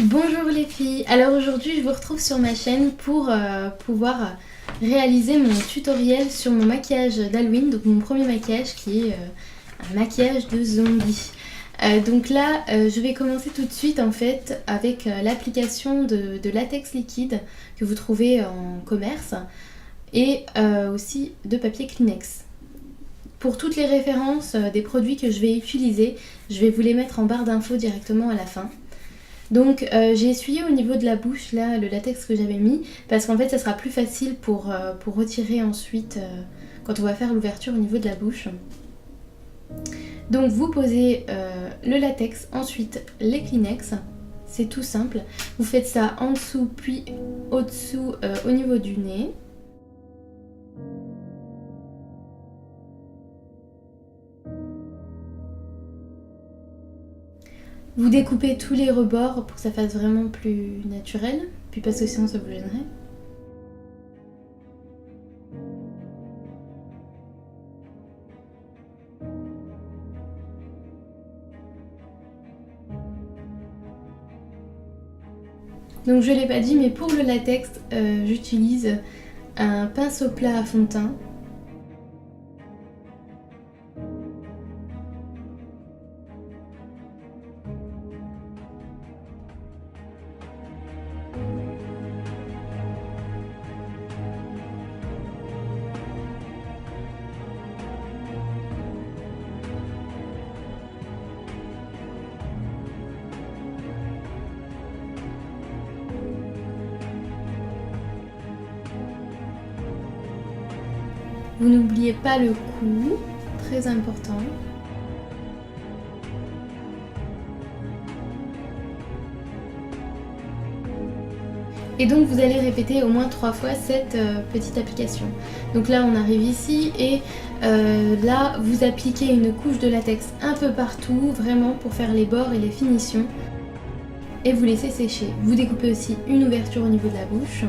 Bonjour les filles, alors aujourd'hui je vous retrouve sur ma chaîne pour pouvoir réaliser mon tutoriel sur mon maquillage d'Halloween, donc mon premier maquillage qui est un maquillage de zombie. Donc là je vais commencer tout de suite en fait avec l'application de latex liquide que vous trouvez en commerce et aussi de papier Kleenex. Pour toutes les références des produits que je vais utiliser, je vais vous les mettre en barre d'infos directement à la fin. Donc j'ai essuyé au niveau de la bouche là le latex que j'avais mis parce qu'en fait ça sera plus facile pour retirer ensuite quand on va faire l'ouverture au niveau de la bouche. Donc vous posez le latex, ensuite les Kleenex, c'est tout simple. Vous faites ça en dessous puis au-dessous au niveau du nez. Vous découpez tous les rebords pour que ça fasse vraiment plus naturel, puis parce que sinon ça vous gênerait. Donc je ne l'ai pas dit, mais pour le latex, j'utilise un pinceau plat à fond de teint. Vous n'oubliez pas le cou, très important. Et donc vous allez répéter au moins 3 fois cette petite application. Donc là on arrive ici et là vous appliquez une couche de latex un peu partout, vraiment pour faire les bords et les finitions. Et vous laissez sécher. Vous découpez aussi une ouverture au niveau de la bouche.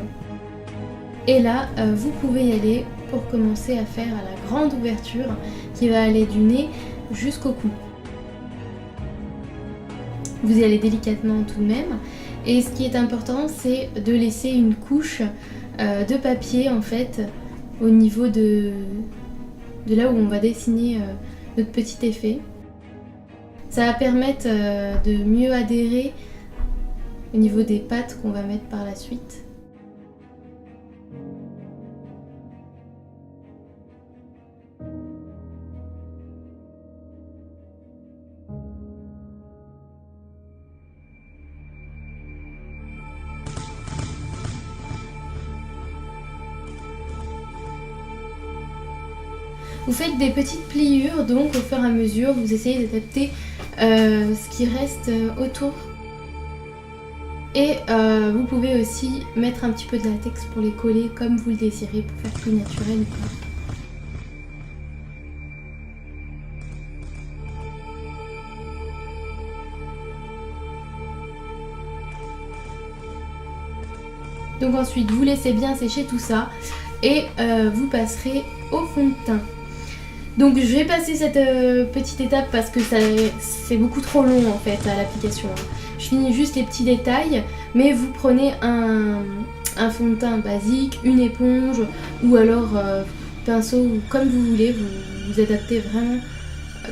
Et là vous pouvez y aller pour commencer à faire la grande ouverture qui va aller du nez jusqu'au cou. Vous y allez délicatement tout de même. Et ce qui est important, c'est de laisser une couche de papier en fait au niveau de là où on va dessiner notre petit effet. Ça va permettre de mieux adhérer au niveau des pattes qu'on va mettre par la suite. Vous faites des petites pliures, donc au fur et à mesure, vous essayez d'adapter ce qui reste autour. Et vous pouvez aussi mettre un petit peu de latex pour les coller comme vous le désirez, pour faire plus naturel ou pas. Donc ensuite, vous laissez bien sécher tout ça et vous passerez au fond de teint. Donc je vais passer cette petite étape parce que c'est beaucoup trop long en fait à l'application. Je finis juste les petits détails, mais vous prenez un fond de teint basique, une éponge ou alors pinceau, comme vous voulez, vous adaptez vraiment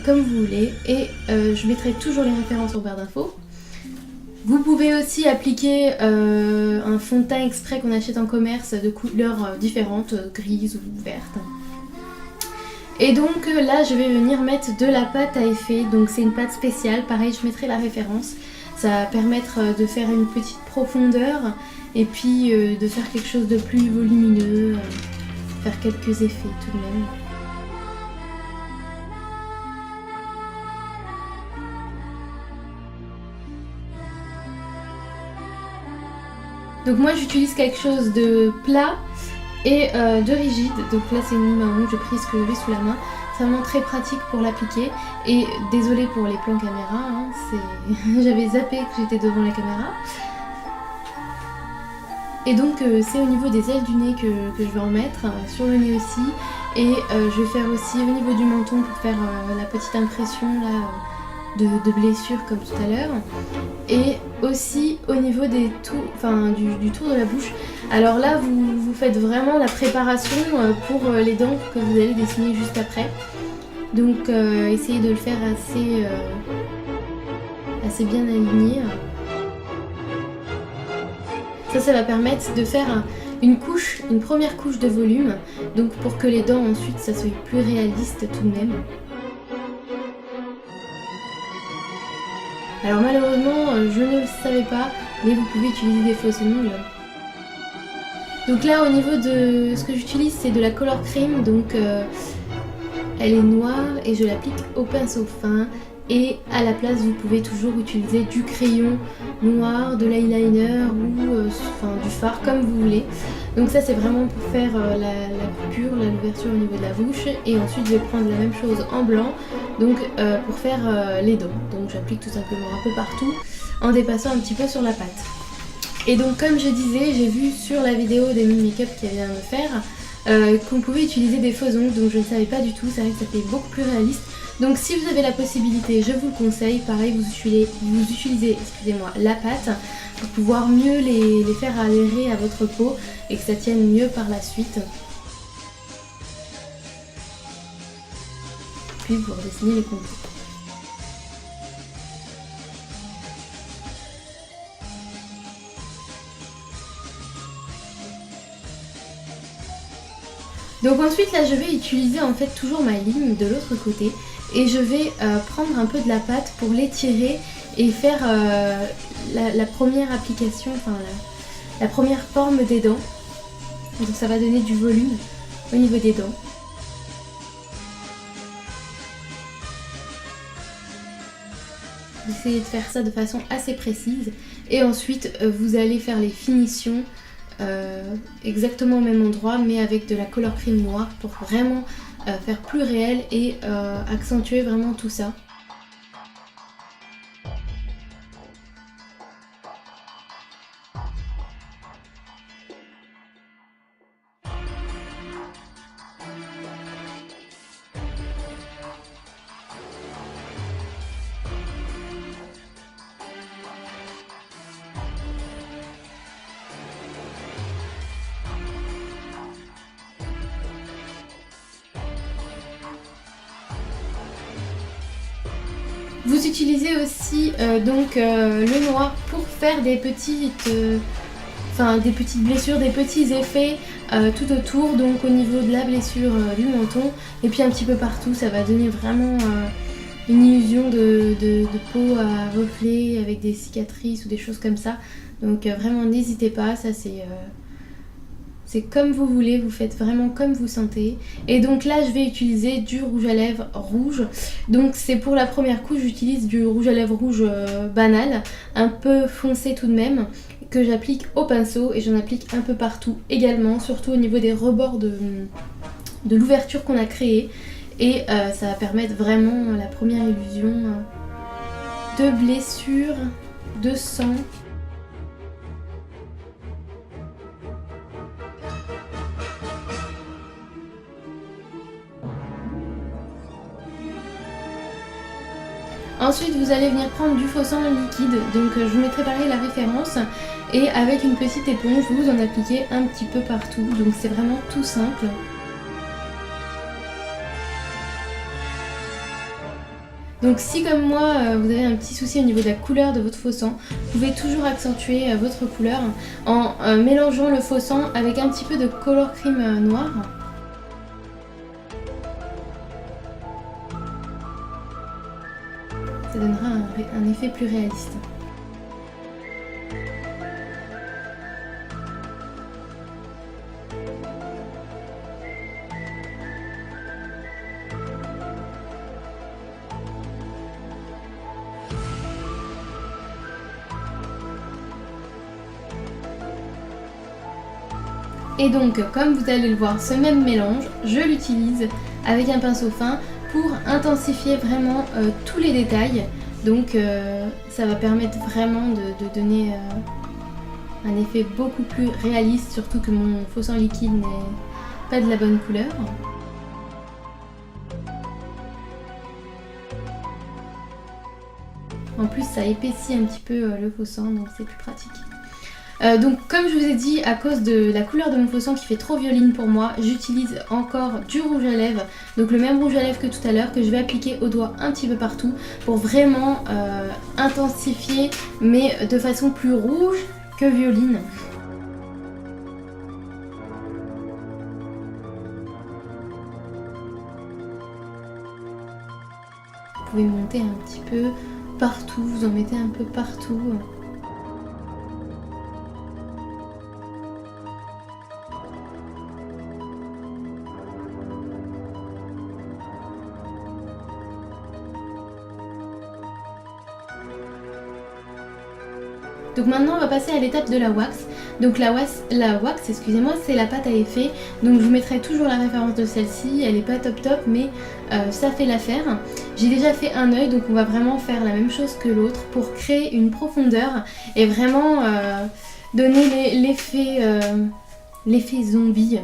comme vous voulez. Et je mettrai toujours les références en barre d'infos. Vous pouvez aussi appliquer un fond de teint exprès qu'on achète en commerce de couleurs différentes, grises ou vertes. Et donc là je vais venir mettre de la pâte à effet, donc c'est une pâte spéciale, pareil je mettrai la référence. Ça va permettre de faire une petite profondeur et puis de faire quelque chose de plus volumineux, faire quelques effets tout de même. Donc moi j'utilise quelque chose de plat et de rigide, donc là c'est une main, je prise ce que j'avais sous la main. C'est vraiment très pratique pour l'appliquer. Et désolée pour les plans caméra, hein, j'avais zappé que j'étais devant la caméra. Et donc c'est au niveau des ailes du nez que je vais en mettre, sur le nez aussi. Et je vais faire aussi au niveau du menton pour faire la petite impression là de blessure comme tout à l'heure. Et aussi au niveau des du tour de la bouche. Alors là vous faites vraiment la préparation pour les dents que vous allez dessiner juste après. Donc essayez de le faire assez bien aligné. Ça va permettre de faire une première couche de volume, donc pour que les dents ensuite ça soit plus réaliste tout de même. Alors malheureusement je ne le savais pas, mais vous pouvez utiliser des fausses ongles. Donc là au niveau de ce que j'utilise, c'est de la color cream, donc elle est noire et je l'applique au pinceau fin. Et à la place vous pouvez toujours utiliser du crayon noir, de l'eyeliner ou du fard comme vous voulez. Donc ça c'est vraiment pour faire la coupure, l'ouverture au niveau de la bouche. Et ensuite je vais prendre la même chose en blanc, donc pour faire les dents. Donc j'applique tout simplement un peu partout en dépassant un petit peu sur la pâte. Et donc comme je disais, j'ai vu sur la vidéo des Make-up qui vient de faire qu'on pouvait utiliser des faux ongles, donc je ne savais pas du tout. C'est vrai que ça fait beaucoup plus réaliste. Donc si vous avez la possibilité, je vous le conseille. Pareil, vous utilisez la pâte pour pouvoir mieux les faire adhérer à votre peau et que ça tienne mieux par la suite. Puis vous redessinez les contours. Donc ensuite là je vais utiliser en fait toujours ma ligne de l'autre côté et je vais prendre un peu de la pâte pour l'étirer et faire la première application, la première forme des dents. Donc ça va donner du volume au niveau des dents. Essayez de faire ça de façon assez précise et ensuite vous allez faire les finitions exactement au même endroit mais avec de la color cream noire pour vraiment faire plus réel et accentuer vraiment tout ça. Vous utilisez aussi le noir pour faire des petites blessures, des petits effets tout autour, donc au niveau de la blessure du menton et puis un petit peu partout. Ça va donner vraiment une illusion de peau à reflets avec des cicatrices ou des choses comme ça. Donc vraiment n'hésitez pas, ça c'est comme vous voulez, vous faites vraiment comme vous sentez. Et donc là je vais utiliser du rouge à lèvres rouge. Donc c'est pour la première couche, j'utilise du rouge à lèvres rouge banal, un peu foncé tout de même, que j'applique au pinceau et j'en applique un peu partout également, surtout au niveau des rebords de l'ouverture qu'on a créée. Et ça va permettre vraiment la première illusion de blessure, de sang. Ensuite vous allez venir prendre du faux sang liquide, donc je vous mettrai pareil la référence, et avec une petite éponge vous en appliquez un petit peu partout, donc c'est vraiment tout simple. Donc si comme moi vous avez un petit souci au niveau de la couleur de votre faux sang, vous pouvez toujours accentuer votre couleur en mélangeant le faux sang avec un petit peu de color cream noir. Ça donnera un effet plus réaliste. Et donc, comme vous allez le voir, ce même mélange, je l'utilise avec un pinceau fin pour intensifier vraiment tous les détails. Donc ça va permettre vraiment de donner un effet beaucoup plus réaliste, surtout que mon faux sang liquide n'est pas de la bonne couleur. En plus ça épaissit un petit peu le faux sang, donc c'est plus pratique. Donc comme je vous ai dit, à cause de la couleur de mon faux sang qui fait trop violine pour moi, j'utilise encore du rouge à lèvres, donc le même rouge à lèvres que tout à l'heure, que je vais appliquer au doigt un petit peu partout pour vraiment intensifier, mais de façon plus rouge que violine. Vous pouvez monter un petit peu partout, vous en mettez un peu partout. Donc maintenant on va passer à l'étape de la wax. Donc la wax, excusez-moi, c'est la pâte à effet. Donc je vous mettrai toujours la référence de celle-ci. Elle est pas top top, mais ça fait l'affaire. J'ai déjà fait un œil, donc on va vraiment faire la même chose que l'autre pour créer une profondeur et vraiment donner l'effet zombie.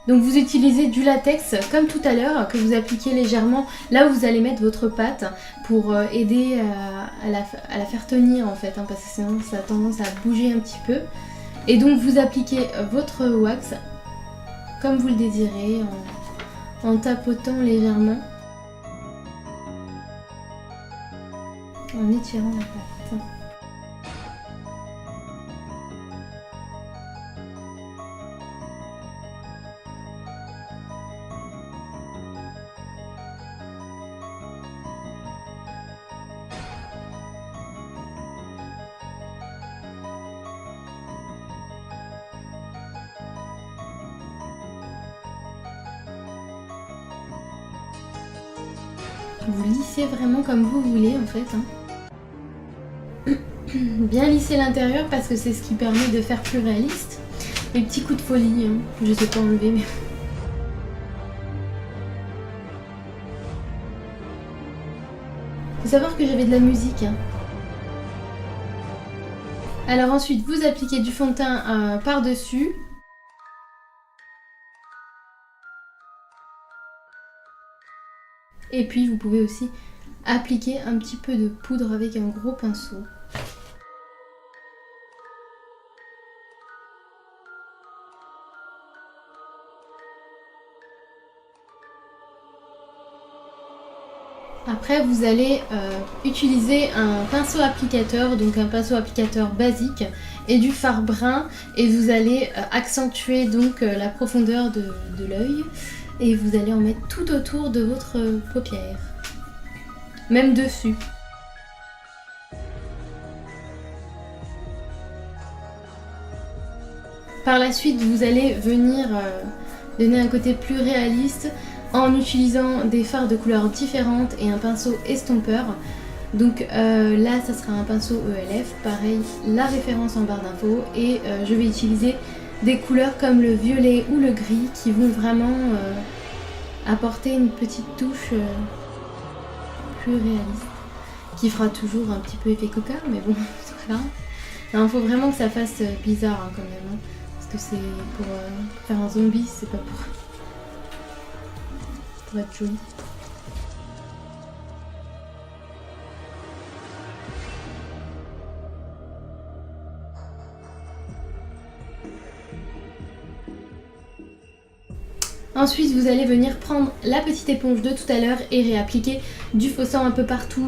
Donc vous utilisez du latex comme tout à l'heure que vous appliquez légèrement là où vous allez mettre votre pâte pour aider à la faire tenir en fait, hein, parce que sinon ça a tendance à bouger un petit peu. Et donc vous appliquez votre wax comme vous le désirez en tapotant légèrement, en étirant la pâte. Vous lissez vraiment comme vous voulez en fait, hein. Bien lisser l'intérieur parce que c'est ce qui permet de faire plus réaliste. Les petits coups de folie, hein. Je sais pas enlever mais... Faut savoir que j'avais de la musique, hein. Alors ensuite vous appliquez du fond de teint par-dessus. Et puis vous pouvez aussi appliquer un petit peu de poudre avec un gros pinceau. Après vous allez utiliser un pinceau applicateur, donc un pinceau applicateur basique et du fard brun, et vous allez accentuer donc la profondeur de l'œil. Et vous allez en mettre tout autour de votre paupière, même dessus. Par la suite, vous allez venir donner un côté plus réaliste en utilisant des fards de couleurs différentes et un pinceau estompeur. Donc là, ça sera un pinceau ELF, pareil, la référence en barre d'infos, et je vais utiliser des couleurs comme le violet ou le gris qui vont vraiment apporter une petite touche plus réaliste, qui fera toujours un petit peu effet coca, mais bon, c'est pas grave. Il faut vraiment que ça fasse bizarre hein, quand même, hein, parce que c'est pour faire un zombie, c'est pas pour être joli. Ensuite vous allez venir prendre la petite éponge de tout à l'heure et réappliquer du faux sang un peu partout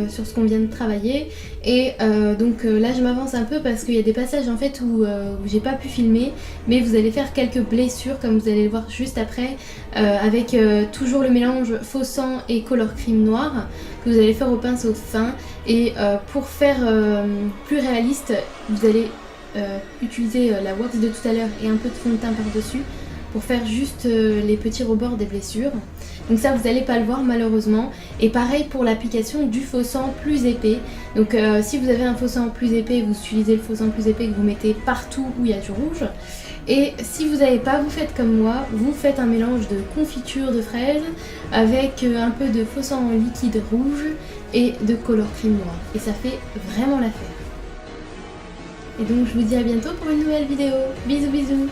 sur ce qu'on vient de travailler. Et donc là je m'avance un peu parce qu'il y a des passages en fait où j'ai pas pu filmer, mais vous allez faire quelques blessures comme vous allez le voir juste après, avec toujours le mélange faux sang et color cream noir que vous allez faire au pinceau fin. Et pour faire plus réaliste, vous allez utiliser la wax de tout à l'heure et un peu de fond de teint par dessus pour faire juste les petits rebords des blessures. Donc ça vous n'allez pas le voir malheureusement. Et pareil pour l'application du faux sang plus épais. Donc si vous avez un faux sang plus épais, vous utilisez le faux sang plus épais que vous mettez partout où il y a du rouge. Et si vous n'avez pas, vous faites comme moi, vous faites un mélange de confiture de fraises avec un peu de faux sang liquide rouge et de color cream noir. Et ça fait vraiment l'affaire. Et donc je vous dis à bientôt pour une nouvelle vidéo. Bisous bisous.